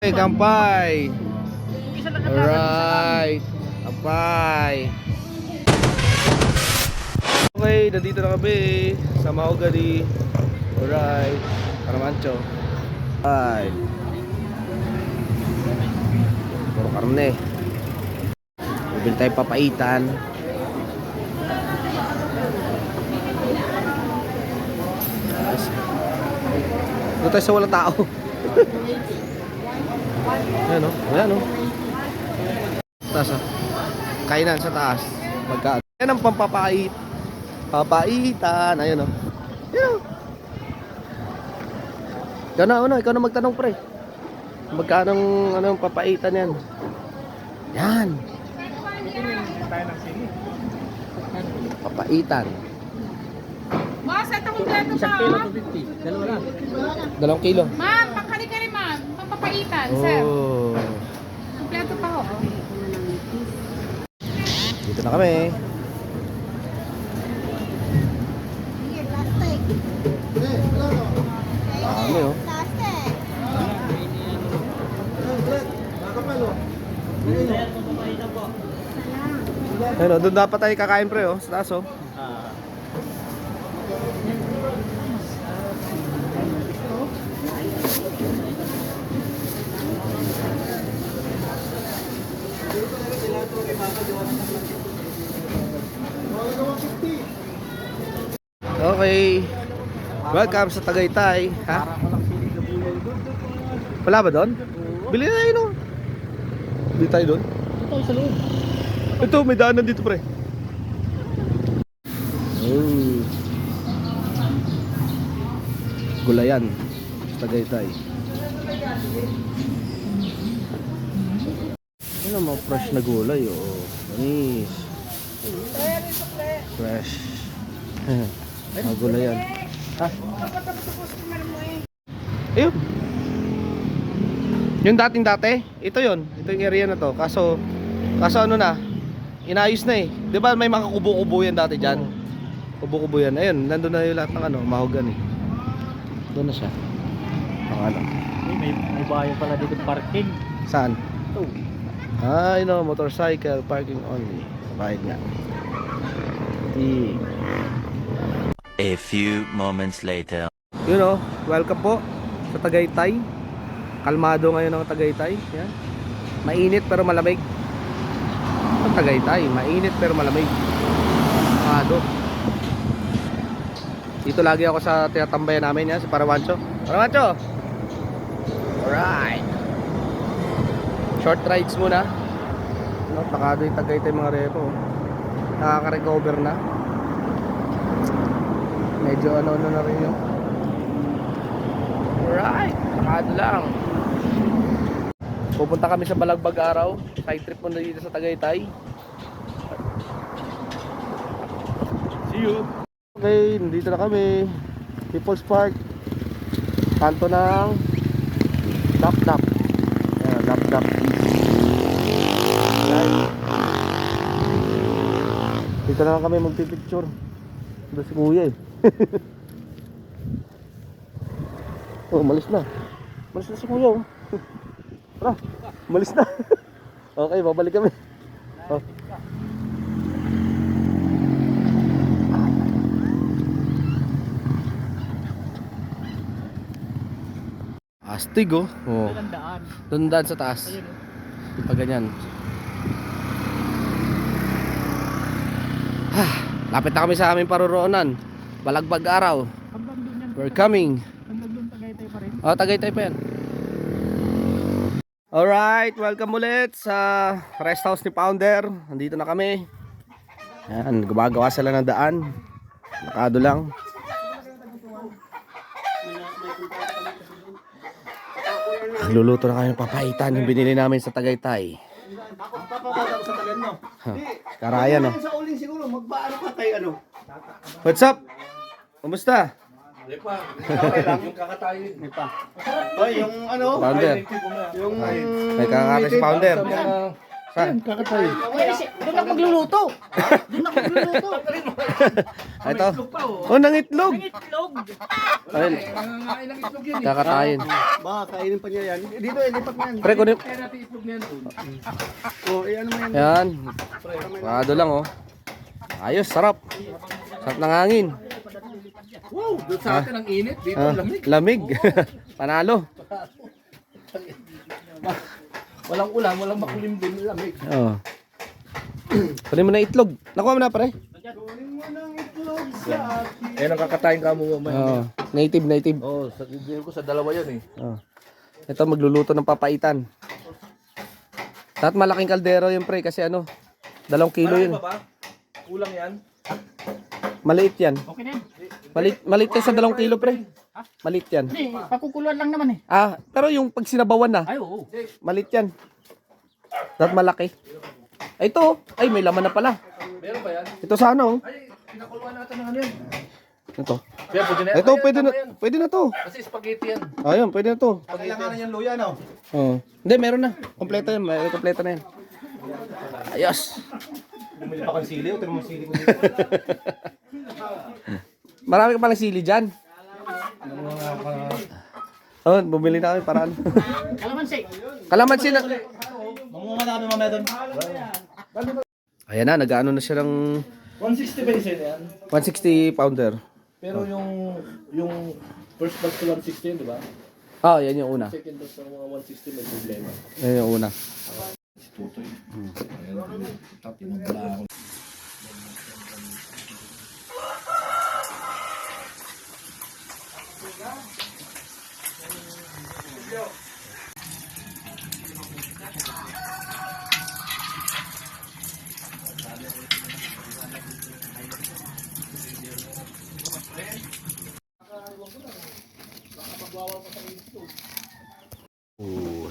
Hey, kampay. Alright. Kampay. Okay, nandito na kami sa Mahogany. Alright. Caramancho. Alright. Puro karne. Bibili tayo papaitan. Doon tayo sa walang tao. Ayan o, ayan o. Taas o. Kainan sa taas. Magkaan. Yan ang pampapait. Papaitan. Ayan o. Ayan o. Ikaw na magtanong pre. Magkano ang papaitan yan? Yan. Papaitan. Mas, ito kompleto pa. Dalawa lang. 2 kilo. Ma'am, pangkari-kari ma'am. Pampapaitan, sir. Oh. Kompleto pa ho. Dito na kami. Kami oh. Ayun, doon dapat tayo kakain pre oh, sa taas oh. Okay. Welcome sa Tagaytay, ha? Wala ba doon? Bili na tayo no. Bili tayo doon. Ito sa loob. Ito, may daanan dito pre. Oh. Gulayan sa Tagaytay. Ano mga fresh na gulay oh. Anis. Fresh. Mga gulayan. Ha? Ayun. Yung dating dati, ito yon. Ito yung area na to. Kaso ano na, inayos na eh. Di ba may mga kubo-kubo yan dati dyan? Kubo-kubo yan. Ayun, nandun na yung lahat ng Mahogany. Doon na siya. Pangalan. May bayan pala dito parking. Saan? Ito. I know, motorcycle parking only. Bayad nga. A few moments later. You know, welcome po sa Tagaytay. Kalmado ngayon ang Tagaytay. Yan. Mainit pero malamig. Sa Tagaytay, mainit pero malamig. Kalmado. Dito lagi ako sa tinatambayan namin yan, sa Parawancho. Parawancho! Alright. Short rides muna. No, takado yung Tagaytay mga repo. Nakaka-recover na. Medyo ano na rin yun. Alright, takado lang. Pupunta kami sa Balagbag araw. Side trip muna dito sa Tagaytay. See you. Okay, nandito na kami. People's Park. Kanto ng Dap-Dap. Ayan, Dap-Dap. Dito na lang kami magpipicture. Ito si kuya eh. Oh, malis na. Malis na si kuya oh. Tara, malis na. Okay, babalik kami. Oh. Astig oh. Oh. Daan. Doon daan sa taas. Ayun oh. Pag ganyan. Lapit na kami sa aming paroroonan. Balagbag araw. Hanggang doon yan. We're coming. Hanggang doon Tagaytay pa rin. Oh, Tagaytay pa yan. Alright, welcome ulit sa rest house ni Founder. Nandito na kami. Yan, gumagawa sila ng daan. Nakado lang. Luluto na kami ng papaitan yung binili namin sa Tagaytay. Karayan no. Sa uling siguro, magbaano ka kay ano? What's up? Kumusta? Okay lang, yung kakatayin. May pa. Oy, yung ano? Founder. Yung May kakata si Founder. Saan? Kakatayin. Doon ako magluluto. Doon ako magluluto. Ito. Oh, nangitlog. Itlog. Ayun. Nangangain ng itlog yan. Kakatayin. Baka kainin pa niya yan. Dito, lipat mo yan. Pre, kunin. Kaya natin itlog niyan. Ano mo yan? Yan. Pagado lang oh. Ayos, sarap. Sarap ng hangin. Wow, doon sa atin ang init. Dito Ah, ang lamig. lamig. Panalo. Walang ulam, walang makulimlim, lamig. Oh. Kunin mo na itlog. Nakuha mo na pare. Yan ang kakatayin ka mo mamaya. Oh, native. Oh, sa video ko sa dalawa yan eh. Oh. Ito magluluto ng papaitan. Dapat malaking kaldero yun pre kasi ano, 2 kilo yun. ba? Kulang yan? Maliit yan. Okay na yun. Maliit yan sa 2 kilo pre. Maliit yan. Hindi, pakukuluan lang naman eh. Ah, pero yung pag sinabawan na, Ay, oo. maliit yan. Dapat malaki. Ay, ito. Ay, may laman na pala. Meron ba yan? Ito sa ano? Ay, pinakuluan natin ng ano yan. Ito. Kaya pwede na. Ito, Ayan, pwede na, tama yan. pwede na to. Kasi spaghetti yan. Ayun, pwede na to. Kailangan yan luya, no? Oh. Hindi, meron na. Kompleto yan. May kompleto na yan. Ayos. Bumili pa kang sili, o mo sili ko Marami ka palang sili dyan. Oh, bumili na kami para ano. Kalamansi. Kalamansi na. Mamumama na kami mamaya doon. Ayan na, nag-ano na siya ng 160 ba isa yan? 160 pounder. Pero yung first batch ko 160 yun, di ba? Oh, yan yung una. Second batch ng mga 160 may problema. Yan yung una. Tutoy. Tinubla ako.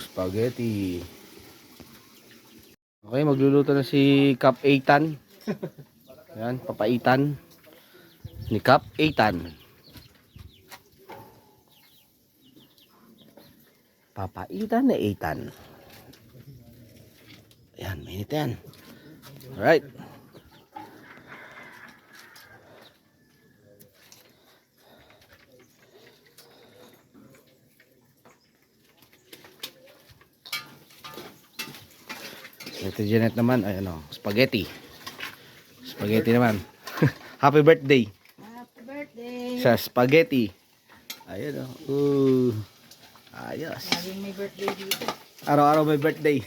Spaghetti. Okay, magluluto na si Kap Eitan. Ayan, papaitan ni Kap Eitan. Papaitan na Eitan. Ayan, mainit yan. Alright. Ito Janet naman, ay ano, spaghetti. Spaghetti naman. Happy birthday. Happy birthday. Sa spaghetti. Ayun oh. Ayos. Laging may birthday dito. Araw-araw may birthday.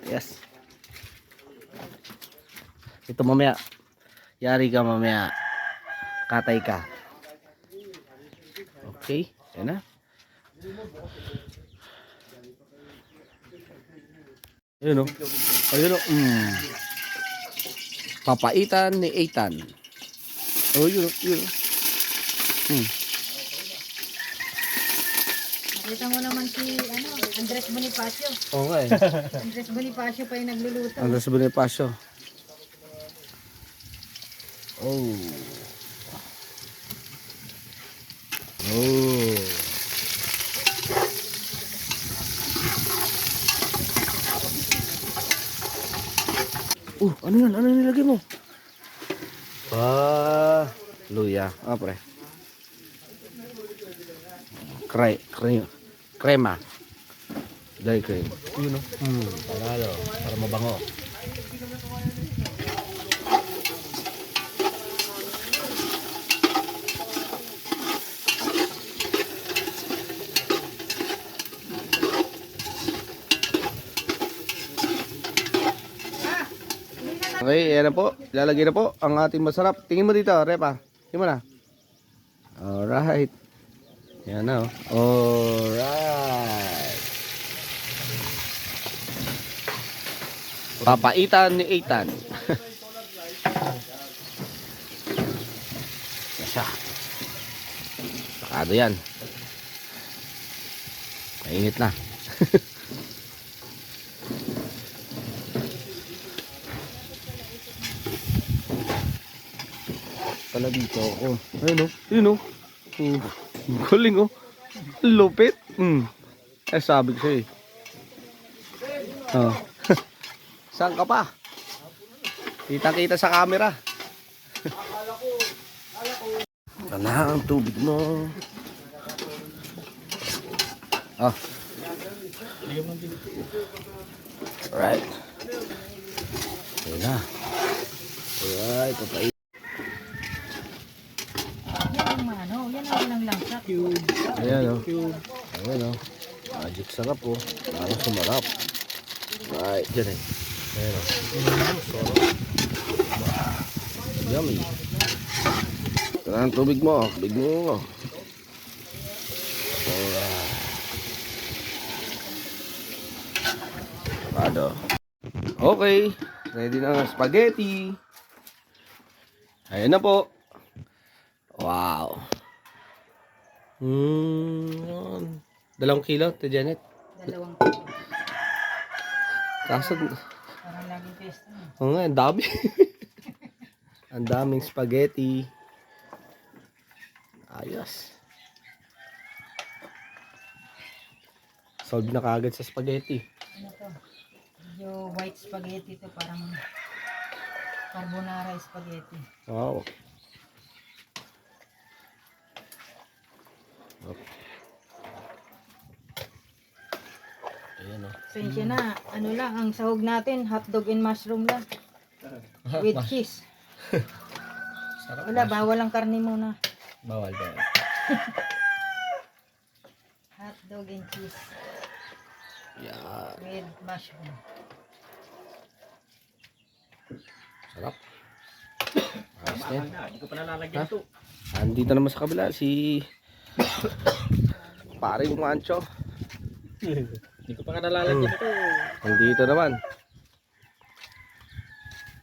Ayos. Ito mamaya. Yari ka mamaya. Katay ka. Okay. Yan na. Ayun o. Ayun o. Papaitan ni Eitan. Oh, yun o. Yun o. Nakita mo naman si Andres Bonifacio. Okay. Andres Bonifacio pa yung nagluluto. Andres Bonifacio. Oh. Oh. Ano yan? Ano nilagay mo? Luya. Ah, pre. Crema. Dahil cream. Yun o. Panalo. Para mabango. Okay, yan na po. Ilalagay na po ang ating masarap. Tingin mo dito, Repa. Tingin mo na. Alright. Yan na. Alright. Papaitan ni Eitan. Yasa. Sakado yan. Mainit na. Pala dito ako. Ayun o. Ayun o. Galing o. Lupit. Ay sabi ko siya eh. Oh. Saan ka pa? Kita-kita sa camera. Ito na ang tubig mo. Ah. Alright. Ayan na. Alright, papay. Yan ang ano, yan ang walang langsa. Ayan o. Ayan o. Magic sarap o. Parang sumarap. Right, dyan eh. Ayan o. Yummy. Ito na ang tubig mo. Tubig mo. Alright. Pado. Okay. Ready na ang spaghetti. Ayan na po. Wow. Yun. 2 kilo, Ate Janet. 2. Kaso, Parang laging pesta. oo nga, ang dami. Ang daming spaghetti. Ayos. Solve na kagad sa spaghetti. Ano to? Medyo white spaghetti to, parang carbonara spaghetti. Wow. Ayan o. Sensya na, ano lang, ang sahog natin, hotdog and mushroom lang. With cheese. Wala, bawal ang karne muna. Bawal ba? Hotdog and cheese Yan. with mushroom. Sarap. Ayos na yan. Hindi ko pa nalalagyan ito. Andito naman sa kabila si Paring Juancho. Hindi ko pa nalalagyan ito. Andito naman.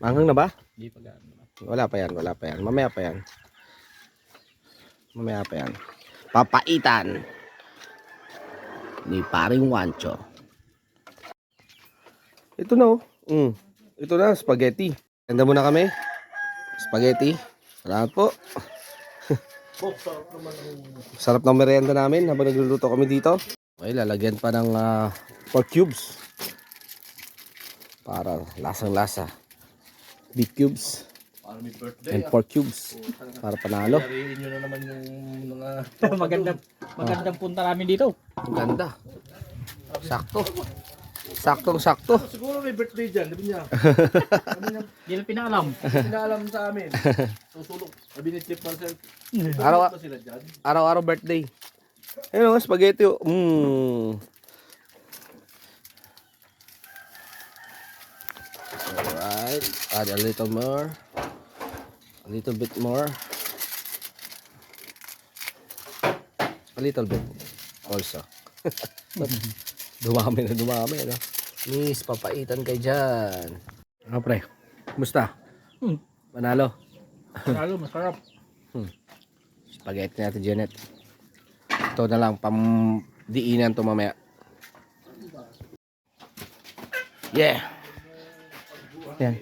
Manghang na ba? Hindi pa gano'n. Wala pa yan, wala pa yan. Mamaya pa yan. Mamaya pa yan. Papaitan ni Paring Juancho. Ito na oh. Ito na, spaghetti. Ganda muna kami. Spaghetti. Salamat po. Sarap ng merienda namin habang nagluluto kami dito. Okay, lalagyan pa ng pork cubes. Para lasang-lasa. Beef cubes. Para may birthday. And pork cubes. Para panalo. Yariin nyo na naman yung mga... magandang punta namin dito. Ang ganda. Sakto. Saktong-sakto. Siguro may birthday dyan, sabi niya. Hindi na pinaalam. Pinaalam sa amin. Susulok. Sabi ni Chip Marcel. Araw- ba sila dyan? Araw-araw birthday. Ayun, spaghetti. Alright. Add a little more. A little bit more. A little bit also. Dumami na dumami, no? Miss, papaitan kay dyan. Ano, pre? Kumusta? Panalo. Lalo, masarap. Spaghetti natin, Janet. Ito na lang, pamdiinan to mamaya. Yeah. Yan.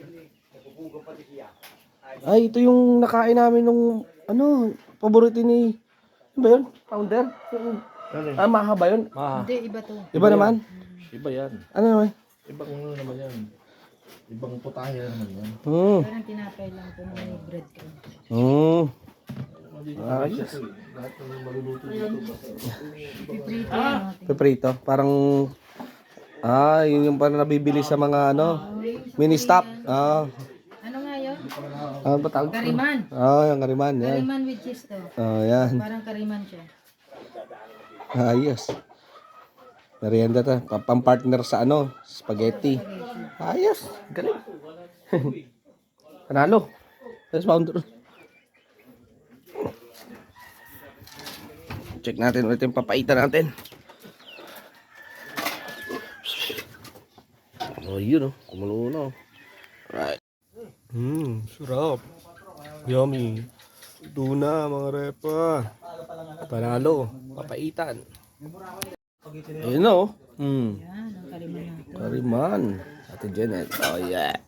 Ay, ito yung nakain namin nung, paborito ni, ano ba yun? Founder? Maha ba yun? Hindi, iba to. Iba naman? Iba yan. Ano naman? Ibang ano naman yan. Ibang putahe naman yan. Parang tinapay lang to, may breadcrumb. Ayos. Lahat ng maluluto dito. Piprito natin. Peprito. Parang, yun yung parang nabibili sa mga, mini stop. Ano nga yun? Ano ba tawag? Kariman. Yung kariman. Yan. Kariman with cheese to. Yan. Parang kariman siya. Ayos. Merienda to. Pang-partner sa spaghetti. Ayos. Galing. Panalo. Yes, founder. Check natin ulit yung papaitan natin. Oh, yun kumulo na. Right. Sarap. Yummy. Tuna, mga repa. Panalo. Papaitan. Ayun na Yan, ang kariman natin. Kariman. Ate Janet. Oh yeah.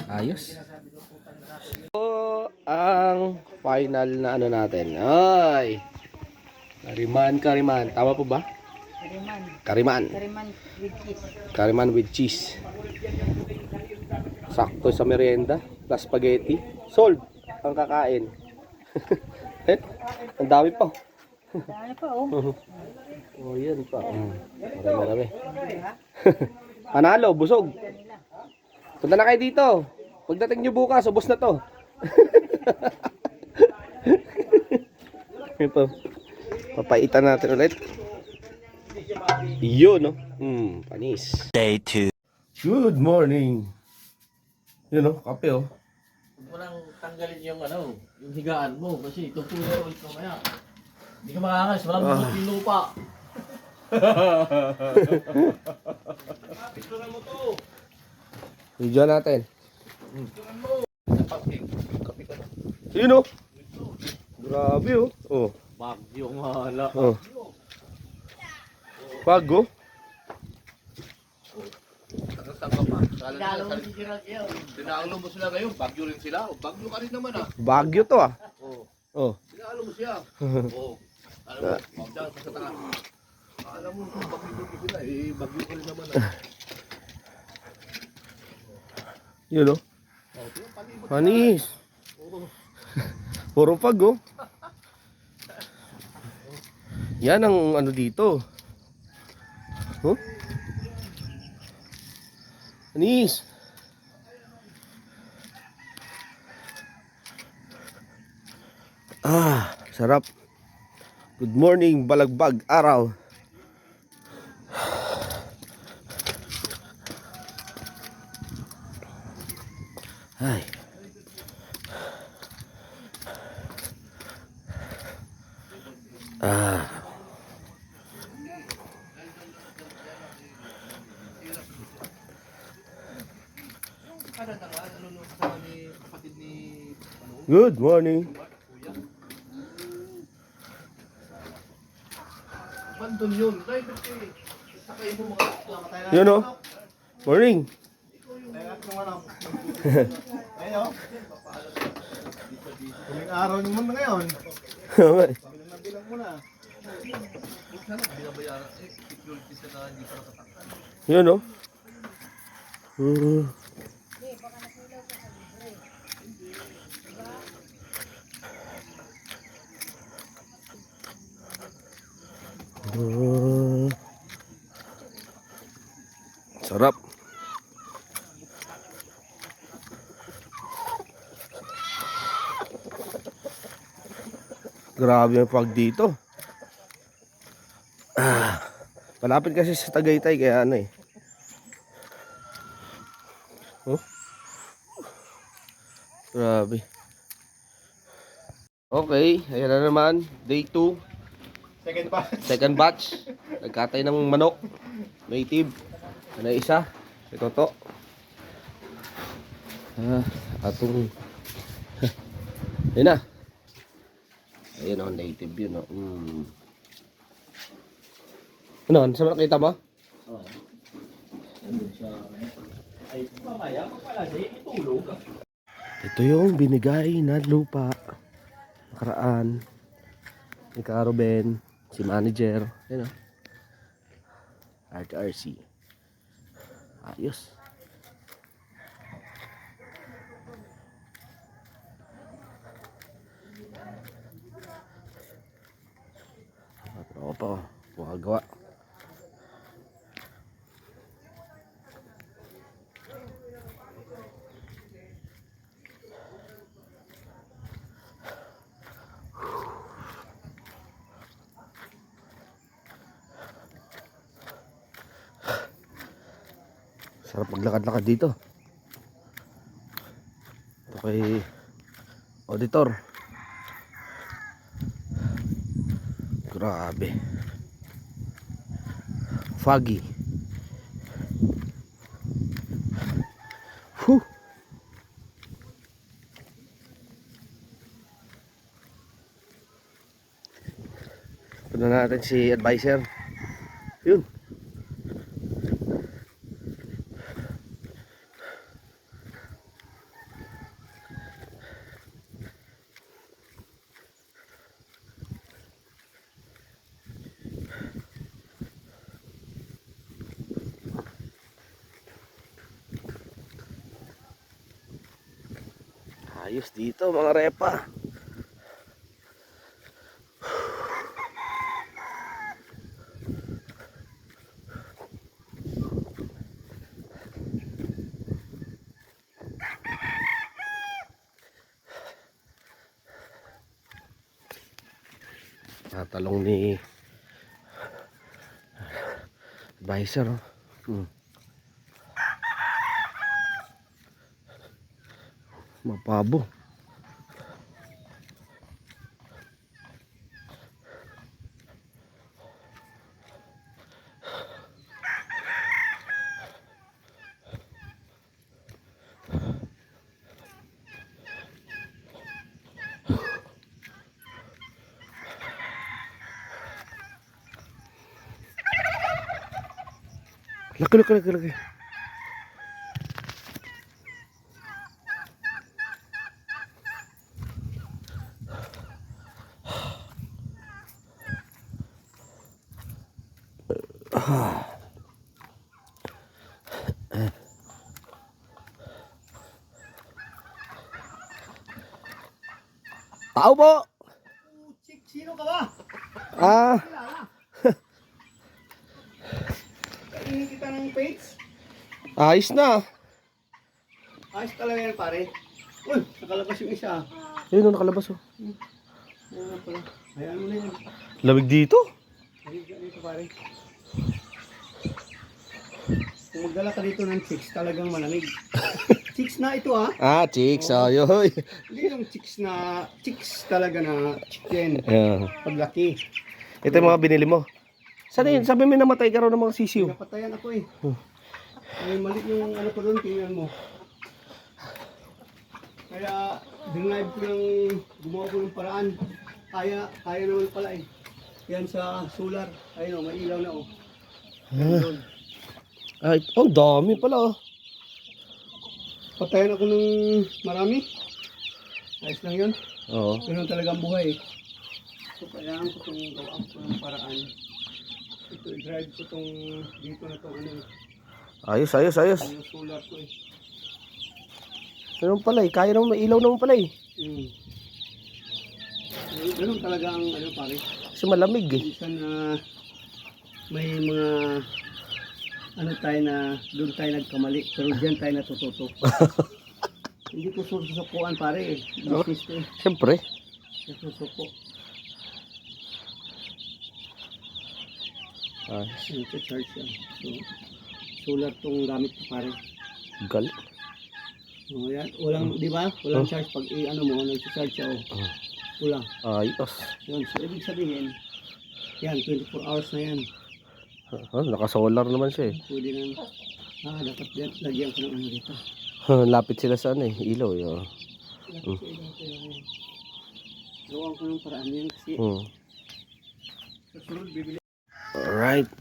Ayos. So, ang final na natin. Ay. Kariman. Tama po ba? Kariman. Kariman. Kariman with cheese. Kariman with cheese. Sakto sa merienda. Plus spaghetti. Sold ang kakain. Eh, ang dami pa. Dami pa oh. Oh, yan pa. Marami. Panalo, busog. Punta na kayo dito. Pagdating nyo bukas, ubos na to. Ito. Papaitan natin ulit. Yun, no? Panis. Day 2. Good morning. Yun, no? Kape, oh. Huwag mo nang tanggalin yung yung higaan mo kasi tutuloy ulit mamaya. Hindi ka makakas, walang bulot yung lupa. Video natin. Yun, no? Grabe, oh. Oh. Bagyo nga hala. Oh. Bago. Tinalo mo sila ngayon, bagyo rin sila. O, bagyo ka rin naman ah. Bagyo to, ah. Oh. Tinalo mo siya. Oo. Alam mo, magdaan ka sa taas. Alam mo, kung bagyo sila, bagyo ka rin naman ah. Yun, no? Panis. Puro pag, oh. Yan ang ano dito. Huh? Panis. Sarap. Good morning, balagbag araw. Ay. Good morning. Bandon yun. Dahil kasi, sakay mo mga lamatay na. Yun, no? Morning. Huling araw naman na ngayon. Okay. Bilang mo na. Yun, no? Sarap. Grabe yung pag dito. Malapit kasi sa Tagaytay kaya ano eh. Oh. Grabe. Okay, ayan na naman. Day 2. Second batch. Nagkatay ng manok. Native. Ano isa? Ito to. Atong ayun na. Ayun o, native yun o. Ano? Ano sa nakita mo? Ay, mamaya, pala itulog. Ito yung binigay na lupa. Nakaraan. Ni Caroben. Si manager. Ayun o. RC. Ayos. Ako pa oh. Gumagawa. Sarap maglakad-lakad dito. Ito kay auditor. Grabe. Foggy. Whew. Punta natin si advisor. Yun. Ayos dito mga repa. Talong ni advisor. Mapabo. Laki. Tao po. Sino ka ba? Ah, Kainin kita ng page. ayos na. Ayos talaga yan pare. Uy, nakalabas yung isa. Ayun, nakalabas oh. Oo pala. Hayaan mo na yan. Lamig dito. Halika dito pare. Kung magdala ka dito ng chicks, talagang malamig. Chicks na ito ah. Ah, chicks. Ayoy. Hindi yung chicks talaga na chicken. Yeah. Paglaki. Ito yung mga binili mo. Sana yun? Sabi mo namatay ka raw ng mga sisiw. Napatayan ako eh. Ay, mali yung ano ko doon, tingnan mo. Kaya, dinlive ko ng gumawa ko ng paraan. Kaya naman pala eh. Yan sa solar. Ayun o, may ilaw na o. Ayun. Ay, ang dami pala oh. Patayan ako ng marami. Ayos lang yun. Oo. Ganun talaga ang buhay eh. So, kailangan ko itong gawaan ko ng paraan. Ito, i-drive ko itong dito na itong ano, Ayos. yung solar ko eh. Ganun pala eh. Kaya naman, may ilaw naman pala eh. Ganun talaga ang ano pare. Kasi malamig eh. Minsan na may mga ano tayo na doon tayo nagkamali pero diyan tayo natututo. Hindi ko susukuan pare eh. Business ko eh. Siyempre. Susuko. Ayos. Ito charge yan. So, solar tong gamit ko pare. Galit. O yan. Walang, di ba? Walang charge pag ano mo, nag-charge siya o. Wala. Ayos. Yun. So, ibig sabihin, yan, 24 hours na yan. Naka-solar naman siya eh. Pwede na. Dapat yan. Lagyan ko ng ano dito. Lapit sila sa ano eh. Ilaw eh. Oh. Gawaan ko ng paraan yan kasi sa sunod bibili. Alright.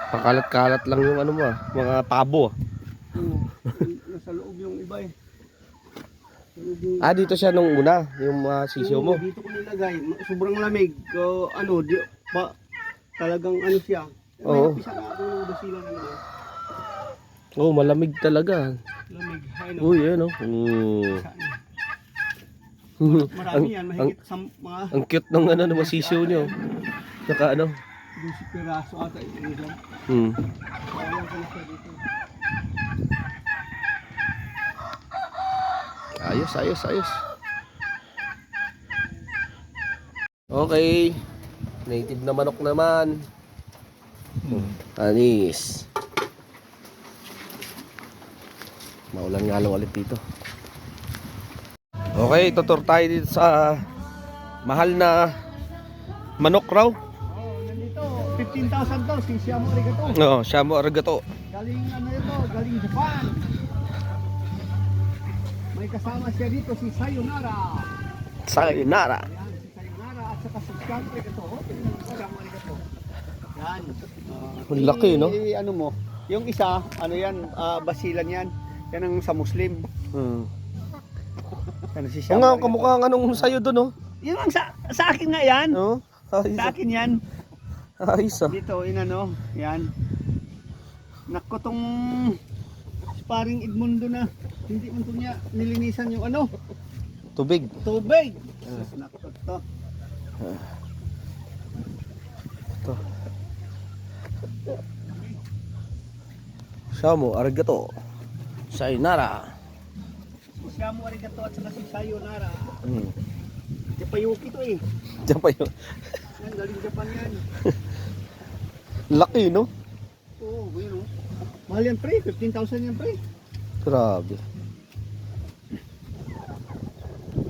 Pakalat-kalat lang yung ano mo ah. Mga pabo ah. Nasa loob yung iba eh. Ah, dito siya nung una. Yung mga sisiyo mo. Dito ko nilagay. Sobrang lamig. Talagang ano siya. Oo. May isa na ako ng basila na naman. Oh, malamig talaga. Lamig. Ay, no. Uy, yan oh. Marami yan. Mahigit sa mga Ang cute ng ano, ng mga sisiyo nyo. Saka ano. 12 piraso ata ito dyan. Kaya ko na siya dito. Ayos. Okay. Native na manok naman. Anis. Maulan nga lang ulit dito. Okay, tutur tayo dito sa mahal na manok raw. Nandito, 15,000 daw. Si Siamo Arigato. No, Siamo Arigato. Galing ano ito, galing Japan. May kasama siya dito si Sayonara. Sayonara. Ayan, si Sayonara at saka si Siamo Arigato. Siamo Arigato. Yan. Ang laki, no? Ano mo, yung isa, ano yan, basilan yan. Yan ang sa Muslim. Ano si Oo Siamo nga, Arigato. kamukha nga nung sayo doon, oh. Yun ang sa akin nga yan. No? Sa akin yan. Ayos ah. Dito, inano, yan. Nako tong sparring Edmundo na. Hindi man to niya nilinisan yung ano, Tubig. tubig. Nako to. Ito. Shamu, arigato. Sayonara. Siya mo arigato at saka si Sayonara. Hmm. Japayuki to eh. Diyan pa yun. Yan, galing Japan yan. Laki, no? Oo, yun oh. Mahal yan pre, 15,000 yan pre. Grabe.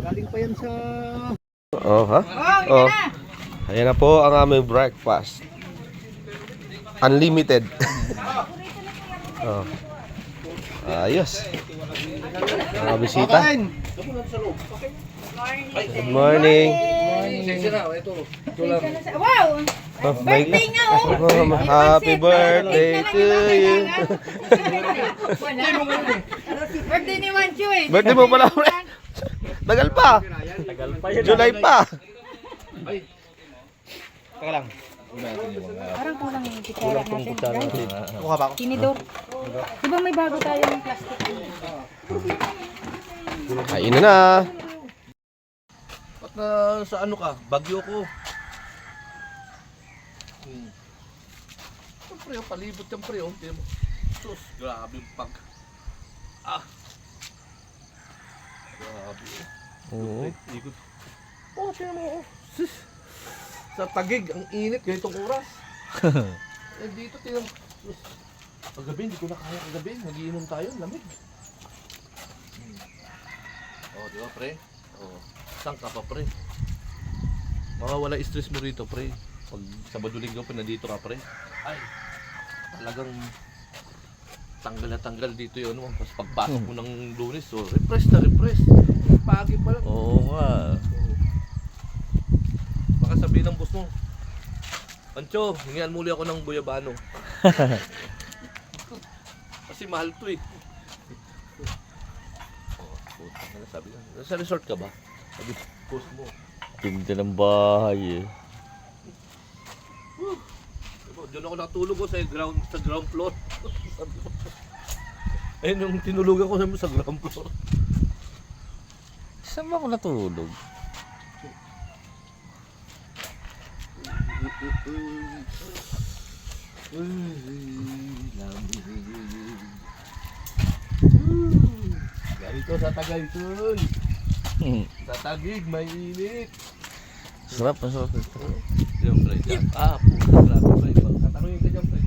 Galing pa yan sa... Oh, ha? Oh, Oh. Ayan na po ang aming breakfast. Unlimited. Oh. Ayos. Mga bisita. Good morning. Wow! Oh, Birthday nga oh! Oh, happy birthday to you. Birthday ni Mancho eh. Birthday mo pala. Tagal pa. July pa. Parang kulang yung kutsara natin. Guys, tinidor. Di ba may bago tayo ng plastic? Kain na na. Ba't na sa ano ka? Bagyo ko. Siyempre, palibot yan pre. Oh. Tingnan mo. Sus, grabe yung pag... Ah! Grabe. Oo. Ikot. Oh, tingnan mo. Oh. Sus. Sa Tagig, ang init ganitong oras. Eh dito, tingnan mo. Sus. Paggabi, hindi ko na kaya kagabi. Nagiinom tayo, lamig. Oh, di ba pre? Oh. Saan ka pa pre? Mawawala stress mo rito pre. Pag Sabado Linggo pa nandito ka pre. Ay, talagang tanggal na tanggal dito yun. Tapos pagpasok mo ng Lunes, so refresh na refresh. Pagi pa lang. Oo nga. Baka sabihin ng boss mo, Pancho, hingihan muli ako ng buyabano. Kasi mahal to eh. Ano sabi lang? Sa resort ka ba? Sabi, post mo. Tinda ng bahay eh. Diyan ako natulog ko sa ground floor. Sabi ko. Ayun yung tinulugan ko sa ground floor. Saan ba ako natulog? Ganito sa Tagaytay. Sa Tagig, may init. Sarap, masarap ito. Siyempre, puta, grabe pre. Tatanungin ka dyan pre.